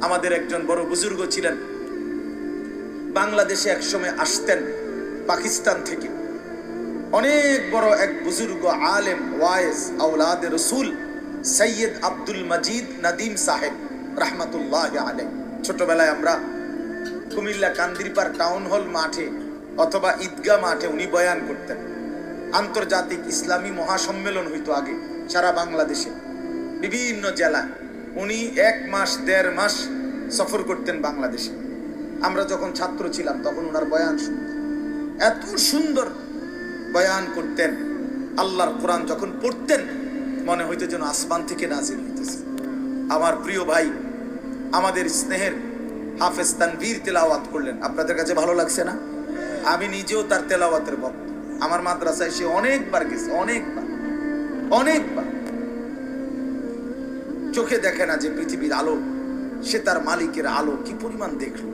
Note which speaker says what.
Speaker 1: আমাদের একজন বড় বুজুর্গ ছিলেন, বাংলাদেশে একসময় আসতেন পাকিস্তান থেকে। অনেক বড় এক বুজুর্গ আলেম ওয়াইজ আওলাদ রসুল সৈয়দ আব্দুল মজিদ নদীম সাহেব রহমতুল্লাহ আলাইহি। ছোটবেলায় আমরা কুমিল্লা কান্দিরপার টাউন হল মাঠে অথবা ঈদগাহ মাঠে উনি বয়ান করতেন। আন্তর্জাতিক ইসলামী মহাসম্মেলন হইতো আগে সারা বাংলাদেশে, বিভিন্ন জেলায়। উনি 1 মাস 1.5 মাস সফর করতেন বাংলাদেশে। আমরা যখন ছাত্র ছিলাম তখন ওনার বয়ান শুনতাম, এত সুন্দর বয়ান করতেন। আল্লাহর কোরআন যখন পড়তেন মনে হইতো যেন আসমান থেকে নাজিল হইতেছে। আমার প্রিয় ভাই, আমাদের স্নেহের হাফেজ তানভীর তেলাওয়াত করলেন, আপনাদের কাছে ভালো লাগছে না? আমি নিজেও তার তেলাওয়াতের ভক্ত। আমার মাদ্রাসায় সে অনেকবার গেছে, অনেকবার। চোখে দেখে না যে পৃথিবীর আলো, সে তার মালিকের আলো কি পরিমাণ দেখলো।